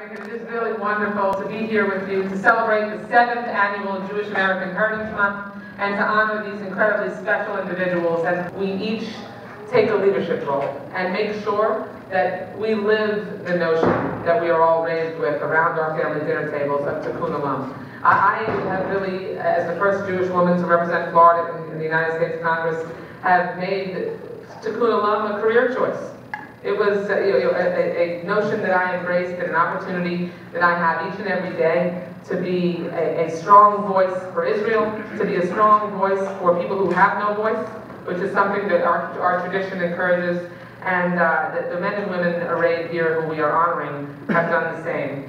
Patrick, and it is really wonderful to be here with you to celebrate the 7th annual Jewish American Heritage Month and to honor these incredibly special individuals as we each take a leadership role and make sure that we live the notion that we are all raised with around our family dinner tables of Tikkun Olam. I have really, as the first Jewish woman to represent Florida in the United States Congress, have made Tikkun Olam a career choice. It was a notion that I embraced and an opportunity that I have each and every day to be a strong voice for Israel, to be a strong voice for people who have no voice, which is something that our tradition encourages, and that the men and women arrayed here who we are honoring have done the same.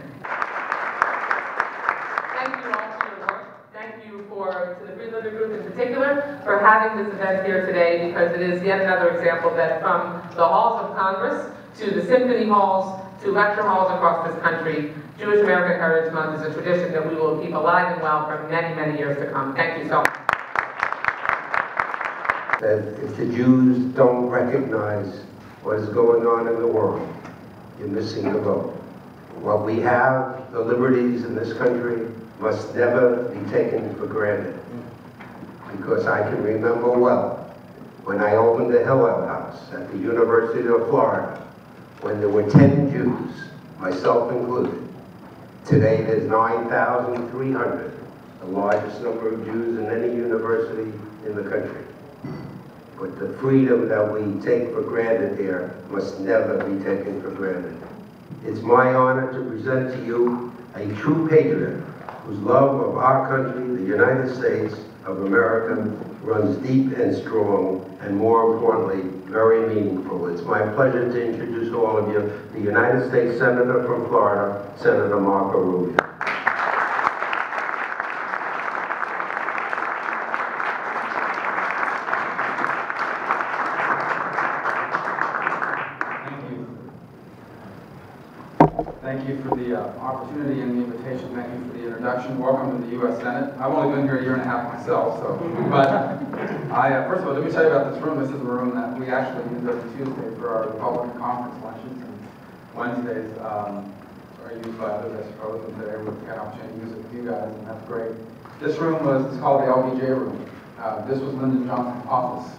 Thank you all for your work. Thank you to the Friedlander Group in particular for having this event here today, because it is yet another example that from the halls of Congress to the symphony halls to lecture halls across this country, Jewish American Heritage Month is a tradition that we will keep alive and well for many, many years to come. Thank you so much. That if the Jews don't recognize what is going on in the world, you're missing the boat. What we have, the liberties in this country, must never be taken for granted. Because I can remember well when I opened the Hillel House at the University of Florida, when there were 10 Jews, myself included. Today there's 9,300, the largest number of Jews in any university in the country. But the freedom that we take for granted here must never be taken for granted. It's my honor to present to you a true patriot whose love of our country, the United States of America, runs deep and strong, and more importantly, very meaningful. It's my pleasure to introduce to all of you the United States Senator from Florida, Senator Marco Rubio. Thank you for the opportunity and the invitation. Thank you for the introduction. Welcome to the U.S. Senate. I've only been here a year and a half myself, but first of all, let me tell you about this room. This is a room that we actually use every Tuesday for our Republican conference luncheons, and Wednesdays are used by others, I suppose, and today we've got an opportunity to use it with you guys, and that's great. This room is called the LBJ room. This was Lyndon Johnson's office.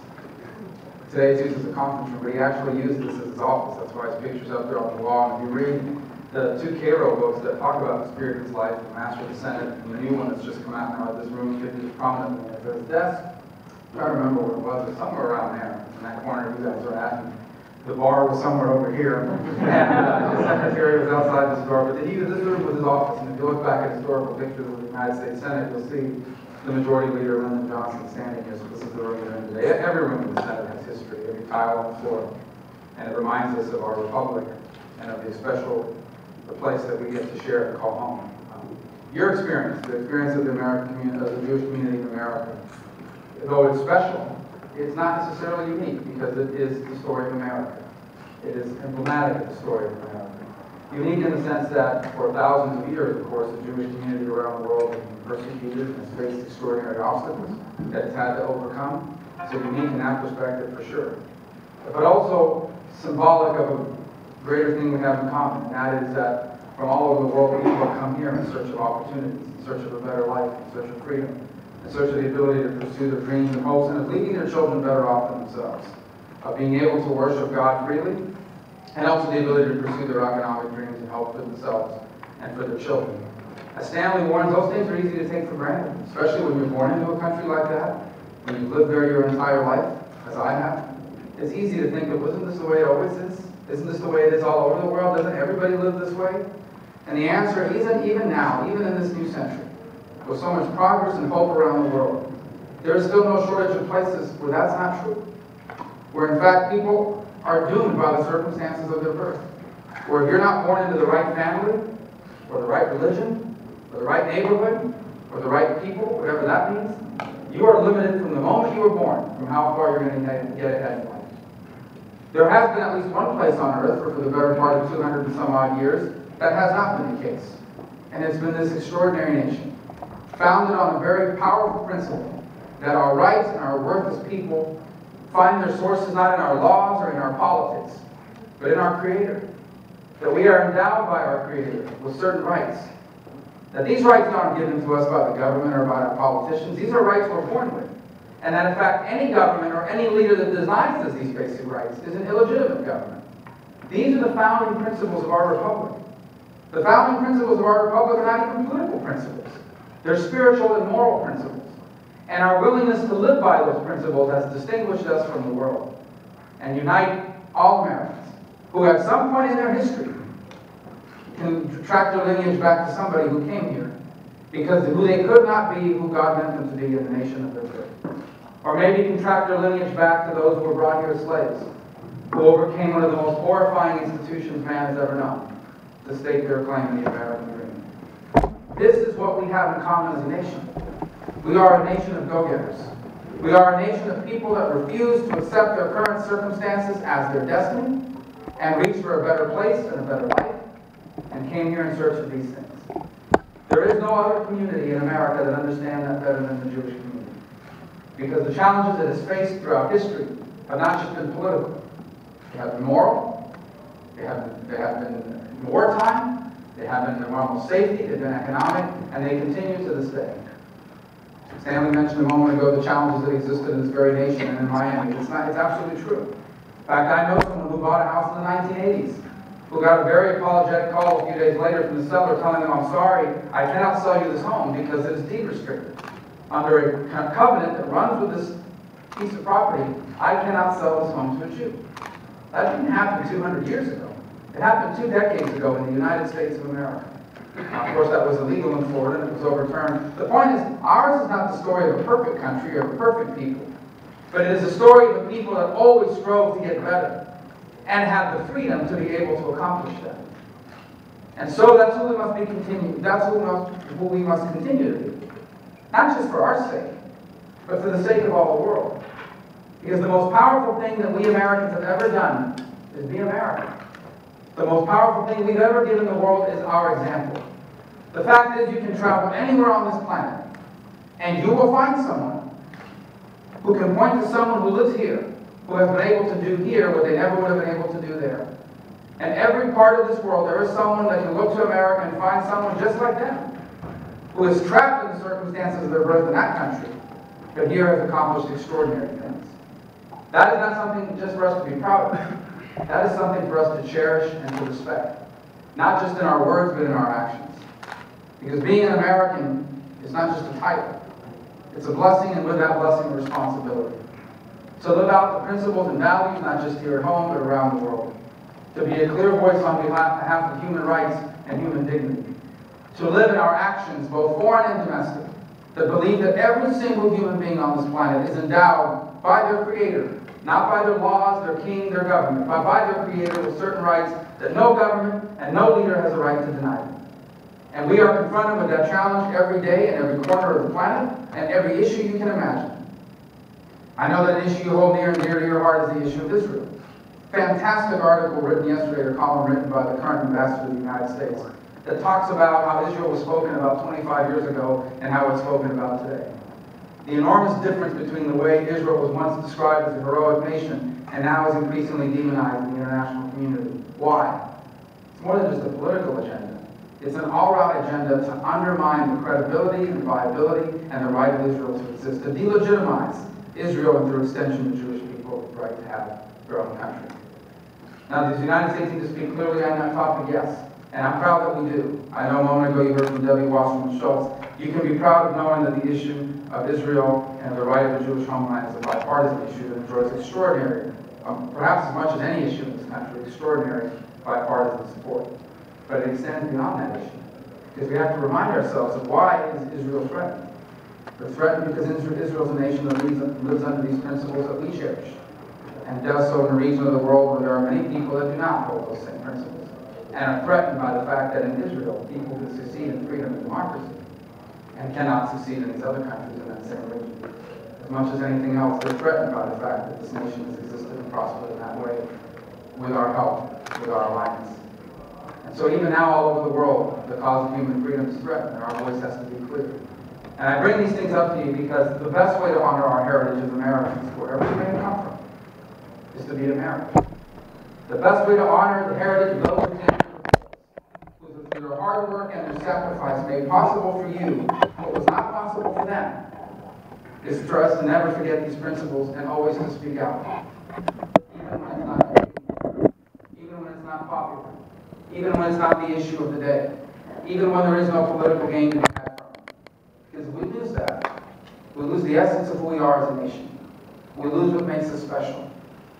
Today it's used as a conference room, but he actually used this as his office. That's why his picture's up there on the wall. And if you read the 2 Cairo books that talk about the spirit of his life, the Master of the Senate, and the new one that's just come out now, this room figures prominently at his desk. I'm trying to remember where it was. It was somewhere around there, in that corner you guys are at. The bar was somewhere over here, and his secretary was outside this door. But this room was his office, and if you look back at historical pictures of the United States Senate, you'll see the majority leader, Lyndon Johnson, standing here. So this is the room we're in today. Every room in the Senate has history, every tile on the floor, and it reminds us of our republic and of the place that we get to share and call home. Your experience, the experience of the American community, of the Jewish community in America, though it's special, it's not necessarily unique because it is the story of America. It is emblematic of the story of America. Unique in the sense that for thousands of years, of course, the Jewish community around the world has been persecuted and has faced extraordinary obstacles that it's had to overcome. So unique in that perspective for sure. But also symbolic of a greater thing we have in common, and that is that from all over the world, people have come here in search of opportunities, in search of a better life, in search of freedom, in search of the ability to pursue their dreams and hopes, and of leaving their children better off than themselves, of being able to worship God freely, and also the ability to pursue their economic dreams and help for themselves and for their children. As Stanley warns, those things are easy to take for granted, especially when you're born into a country like that, when you've lived there your entire life, as I have. It's easy to think, but isn't this the way it always is? Isn't this the way it is all over the world? Doesn't everybody live this way? And the answer isn't even now, even in this new century, with so much progress and hope around the world. There is still no shortage of places where that's not true. Where in fact people are doomed by the circumstances of their birth. Where if you're not born into the right family, or the right religion, or the right neighborhood, or the right people, whatever that means, you are limited from the moment you were born from how far you're going to get ahead in life. There has been at least one place on earth for the better part of 200 and some odd years that has not been the case. And it's been this extraordinary nation, founded on a very powerful principle that our rights and our worth as people find their sources not in our laws or in our politics, but in our Creator. that we are endowed by our Creator with certain rights. That these rights aren't given to us by the government or by our politicians. These are rights we're born with. And that, in fact, any government or any leader that denies us these basic rights is an illegitimate government. These are the founding principles of our republic. The founding principles of our republic are not even political principles. They're spiritual and moral principles. And our willingness to live by those principles has distinguished us from the world and unite all Americans who at some point in their history can track their lineage back to somebody who came here because who they could not be who God meant them to be in the nation of their birth. Or maybe can track their lineage back to those who were brought here as slaves, who overcame one of the most horrifying institutions man has ever known, to stake their claim to the American dream. This is what we have in common as a nation. We are a nation of go-getters. We are a nation of people that refuse to accept their current circumstances as their destiny and reach for a better place and a better life and came here in search of these things. There is no other community in America that understands that better than the Jewish community. Because the challenges it has faced throughout history have not just been political. They have been moral, they have been wartime, they have been normal safety, they've been economic, and they continue to this day. Stanley mentioned a moment ago the challenges that existed in this very nation and in Miami. It's absolutely true. In fact, I know someone who bought a house in the 1980s who got a very apologetic call a few days later from the seller telling them, "I'm sorry, I cannot sell you this home because it is deed restricted. Under a covenant that runs with this piece of property, I cannot sell this home to a Jew." That didn't happen 200 years ago. It happened 2 decades ago in the United States of America. Of course, that was illegal in Florida and it was overturned. The point is, ours is not the story of a perfect country or of perfect people, but it is a story of a people that always strove to get better and had the freedom to be able to accomplish that. And so that's who we must be continued. That's who we must continue to be. Not just for our sake, but for the sake of all the world. Because the most powerful thing that we Americans have ever done is be American. The most powerful thing we've ever given the world is our example. The fact is, you can travel anywhere on this planet, and you will find someone who can point to someone who lives here, who has been able to do here what they never would have been able to do there. And every part of this world, there is someone that can look to America and find someone just like them, who is trapped in the circumstances of their birth in that country, but here has accomplished extraordinary things. That is not something just for us to be proud of. That is something for us to cherish and to respect. Not just in our words, but in our actions. Because being an American is not just a title. It's a blessing, and with that blessing, a responsibility. To live out the principles and values, not just here at home, but around the world. To be a clear voice on behalf of human rights and human dignity. To live in our actions, both foreign and domestic, that believe that every single human being on this planet is endowed by their Creator, not by their laws, their king, their government, but by their Creator with certain rights that no government and no leader has a right to deny them. And we are confronted with that challenge every day in every corner of the planet and every issue you can imagine. I know that an issue you hold near and dear to your heart is the issue of Israel. Fantastic article written yesterday, or column written by the current ambassador of the United States, that talks about how Israel was spoken about 25 years ago and how it's spoken about today. The enormous difference between the way Israel was once described as a heroic nation and now is increasingly demonized in the international community. Why? It's more than just a political agenda. It's an all-out agenda to undermine the credibility and viability and the right of Israel to exist, to delegitimize Israel and through extension the Jewish people's right to have their own country. Now, does the United States need to speak clearly on that topic? Yes. And I'm proud that we do. I know a moment ago you heard from Debbie Wasserman Schultz. You can be proud of knowing that the issue of Israel and the right of the Jewish homeland is a bipartisan issue that enjoys extraordinary, perhaps as much as any issue in this country, extraordinary bipartisan support. But it extends beyond that issue. Because we have to remind ourselves of why is Israel threatened. They're threatened because Israel is a nation that lives under these principles that we cherish, and does so in a region of the world where there are many people that do not hold those same principles, and are threatened by the fact that in Israel, people can succeed in freedom and democracy, and cannot succeed in these other countries in that same region. As much as anything else, they're threatened by the fact that this nation has existed and prospered in that way, with our help, with our alliance. And so even now, all over the world, the cause of human freedom is threatened, and our voice has to be clear. And I bring these things up to you because the best way to honor our heritage as Americans, wherever we may come from, is to be American. The best way to honor the heritage of those who came through their hard work and their sacrifice, made possible for you what was not possible for them, is for us to never forget these principles and always to speak out. Even when it's not popular, even when it's not popular, even when it's not the issue of the day, even when there is no political gain to be had from it. Because if we lose that, we lose the essence of who we are as a nation. We lose what makes us special.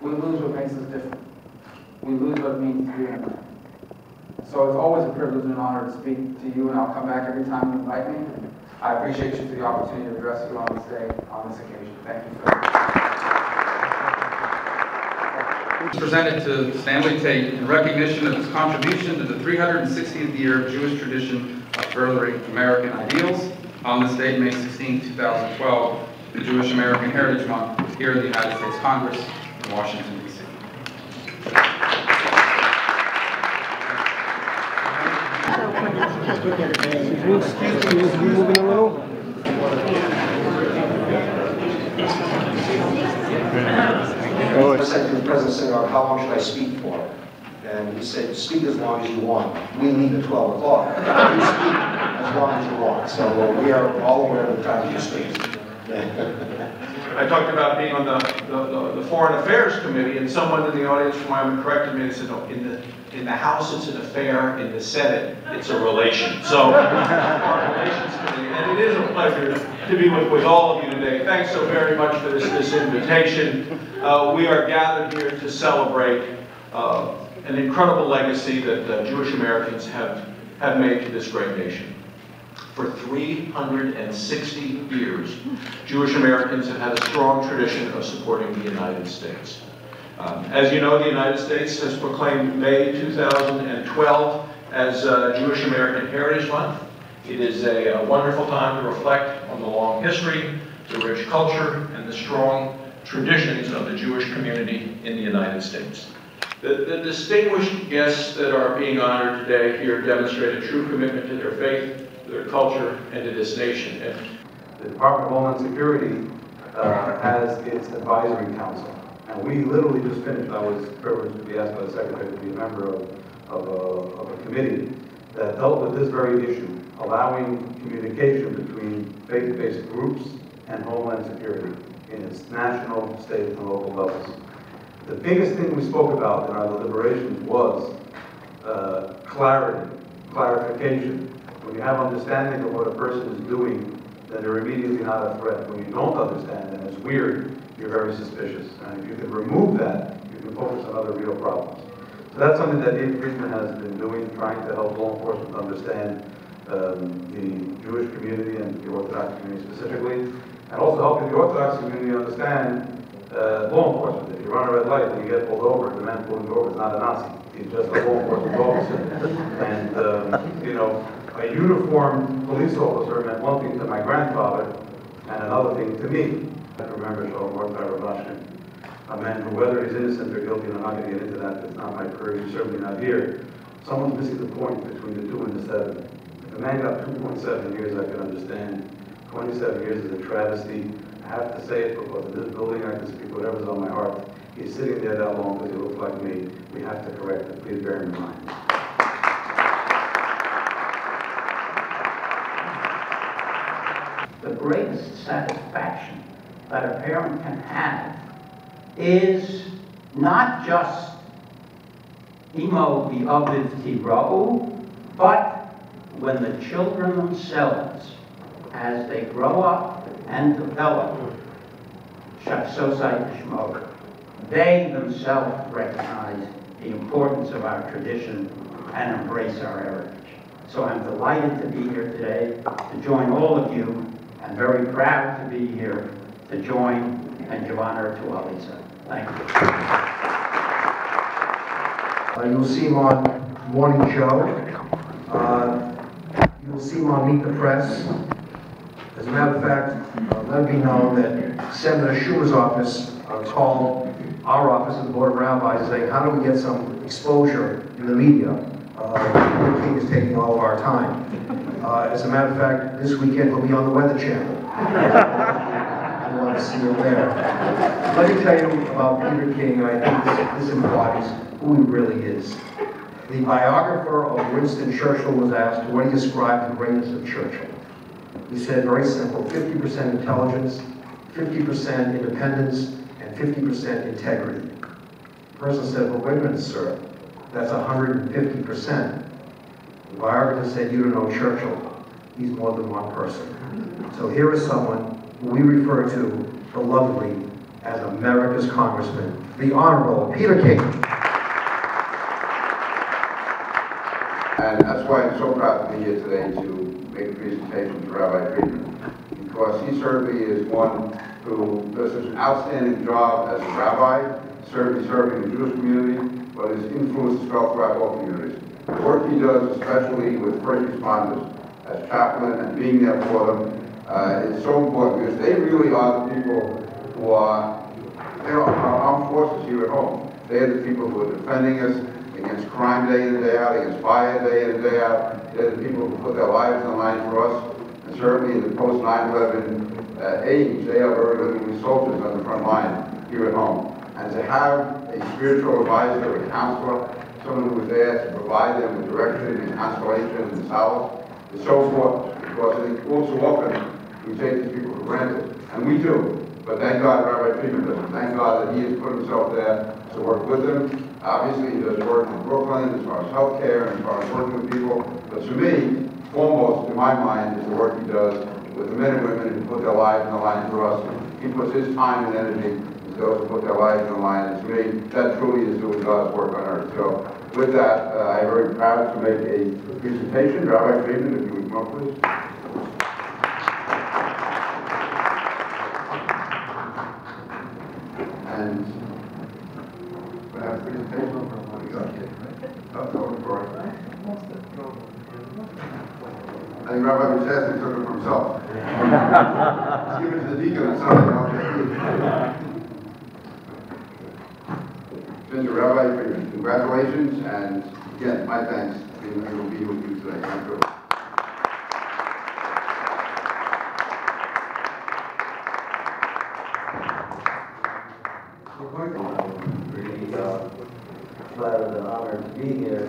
We lose what makes us different. We lose what it means to be an American. So it's always a privilege and an honor to speak to you, and I'll come back every time you invite me. I appreciate you for the opportunity to address you on this day, on this occasion. Thank you for that. It's presented to Stanley Tate in recognition of his contribution to the 360th year of Jewish tradition of furthering American ideals. On this date, May 16, 2012, the Jewish American Heritage Month here in the United States Congress in Washington, D.C. Excuse me, is we moving a little? I said to the President Senator, how long should I speak for? And he said, speak as long as you want. We leave at 12 o'clock. You speak as long as you want. So we are all aware of the time you speak. I talked about being on the Foreign Affairs Committee, and someone in the audience from Wyoming corrected me and said, no, in the House it's an affair, in the Senate it's a relation. So, our Relations Committee, and it is a pleasure to be with all of you today. Thanks so very much for this invitation. We are gathered here to celebrate an incredible legacy that Jewish Americans have made to this great nation. For 360 years, Jewish Americans have had a strong tradition of supporting the United States. As you know, the United States has proclaimed May 2012 as Jewish American Heritage Month. It is a wonderful time to reflect on the long history, the rich culture, and the strong traditions of the Jewish community in the United States. The distinguished guests that are being honored today here demonstrate a true commitment to their faith, their culture, and to this nation. The Department of Homeland Security has its advisory council. And we literally just finished, I was privileged to be asked by the Secretary to be a member of a committee that dealt with this very issue, allowing communication between faith-based groups and Homeland Security in its national, state, and local levels. The biggest thing we spoke about in our deliberations was clarity, clarification. When you have understanding of what a person is doing, then they're immediately not a threat. When you don't understand and it's weird, you're very suspicious. And if you can remove that, you can focus on other real problems. So that's something that Dave Friedman has been doing, trying to help law enforcement understand the Jewish community and the Orthodox community specifically, and also helping the Orthodox community understand law enforcement. If you run a red light and you get pulled over, the man pulling you over is not a Nazi. He's just a law enforcement officer. And, you know, a uniformed police officer meant one thing to my grandfather and another thing to me. I remember Jacob Rader Marcus Center, a man who, whether he's innocent or guilty, and I'm not going to get into that, that's not my career, he's certainly not here. Someone's missing the point between the 2 and the 7. If a man got 2.7 years, I can understand. 27 years is a travesty. I have to say it because in this building I can speak whatever's on my heart. He's sitting there that long because he looks like me. We have to correct it. Please bear in mind. The greatest satisfaction that a parent can have is not just imo v'aviv tira'u, but when the children themselves, as they grow up and develop, shafsosai shmo, they themselves recognize the importance of our tradition and embrace our heritage. So I'm delighted to be here today to join all of you. I'm very proud to be here to join and give honor to Alisa. Thank you. You'll see him on Morning Show. You'll see him on Meet the Press. As a matter of fact, let it be known that Senator Schumer's office called our office at the Board of Rabbis saying, how do we get some exposure in the media? The king is taking all of our time. As a matter of fact, this weekend he'll be on the Weather Channel. I want to see him there. Let me tell you about Peter King. I think this embodies who he really is. The biographer of Winston Churchill was asked, what do you describe the greatness of Churchill? He said, very simple, 50% intelligence, 50% independence, and 50% integrity. The person said, well, wait a minute, sir, that's 150%. The biographer said, you don't know Churchill. He's more than one person. So here is someone who we refer to belovedly as America's Congressman, the Honorable Peter King. And that's why I'm so proud to be here today to make a presentation to Rabbi Friedman, because he certainly is one who does such an outstanding job as a rabbi, certainly serving the Jewish community, but his influence is felt throughout all communities. The work he does, especially with first responders, as chaplain and being there for them, is so important because they really are the people who are our armed forces here at home. They are the people who are defending us against crime day in and day out, against fire day in and day out. They're the people who put their lives on the line for us. And certainly in the post 9/11 age, they are very literally soldiers on the front line here at home. And to have a spiritual advisor, a counselor, someone who is there to provide them with direction and consolation and solace is so important, because I think all too often we take these people for granted, and we do. But thank God Rabbi Friedman doesn't. Thank God that he has put himself there to work with them. Obviously, he does work in Brooklyn as far as healthcare and as far as working with people. But to me, foremost in my mind, is the work he does with the men and women who put their lives on the line for us. He puts his time and energy into those who put their lives on the line. And to me, that truly is doing God's work on earth. So with that, I'm very proud to make a presentation. Rabbi Friedman, if you would come up, please. And we have a presentation. What do you got here? I think Rabbi Chesney took it for himself. Let's give it to the deacon or something. Mr. Rabbi Friedman, congratulations, and again, my thanks being able to be with you today. Thank you. I'm really flattered and honored to be here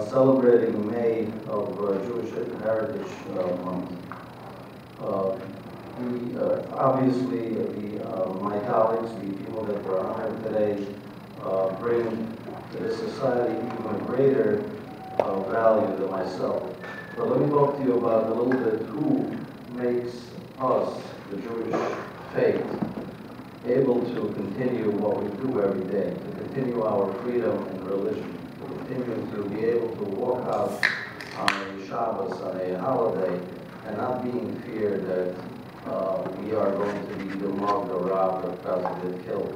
celebrating May of Jewish Heritage Month. Obviously, my colleagues, the people that were honored today, bring to this society even greater value than myself. But let me talk to you about a little bit who makes us, the Jewish faith, able to continue what we do every day, to continue our freedom in religion, to continue to be able to walk out on a Shabbos, on a holiday, and not be in fear that we are going to be mugged or robbed or possibly killed.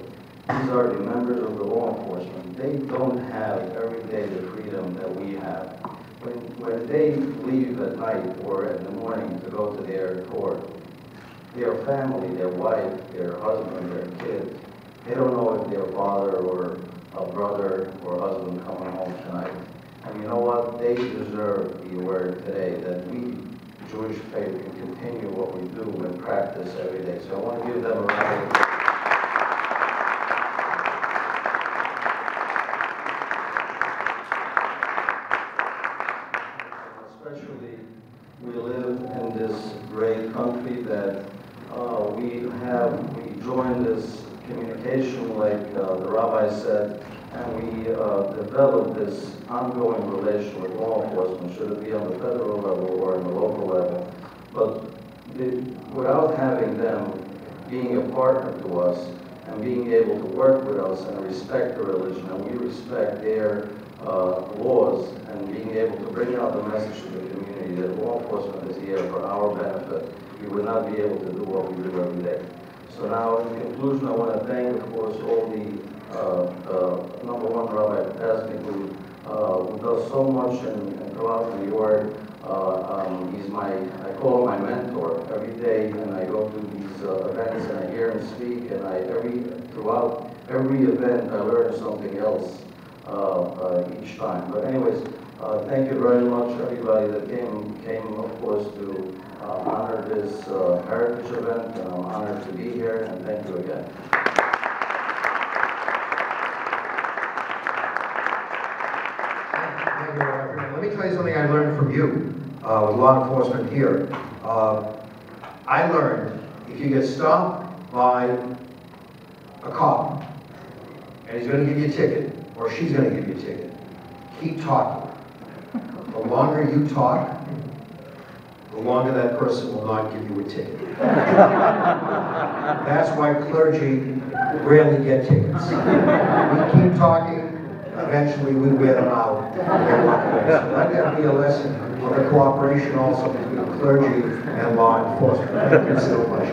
These are the members of the law enforcement. They don't have every day the freedom that we have. When they leave at night or in the morning to go to their court, their family, their wife, their husband, their kids, they don't know if their father or a brother or husband coming home tonight. And you know what? They deserve the word today that we, Jewish faith, can continue what we do and practice every day. So I want to give them a round of applause. Especially, we live in this great country that we joined this communication, like the rabbi said, and we developed this ongoing relation with law enforcement, should it be on the federal level or on the local level. But without having them being a partner to us and being able to work with us and respect the religion, and we respect their laws, and being able to bring out the message to the community that law enforcement is here for our benefit, we would not be able to do what we do every day. So now, in conclusion, I want to thank, of course, all the number one Rabbi Pesnik, who does so much and throughout New York. He's I call him my mentor every day, and I go to these events and I hear him speak, and throughout every event I learn something else each time. But anyways, thank you very much, everybody that came, of course, to honor this heritage event, and I'm honored to be here, and thank you again. Let me tell you something I learned from you, with law enforcement here. I learned if you get stopped by a cop, and he's going to give you a ticket, or she's going to give you a ticket, keep talking. The longer you talk, the longer that person will not give you a ticket. That's why clergy rarely get tickets. We keep talking, eventually we wear them out and walk away. So let that be a lesson of the cooperation also between clergy and law enforcement. Thank you so much.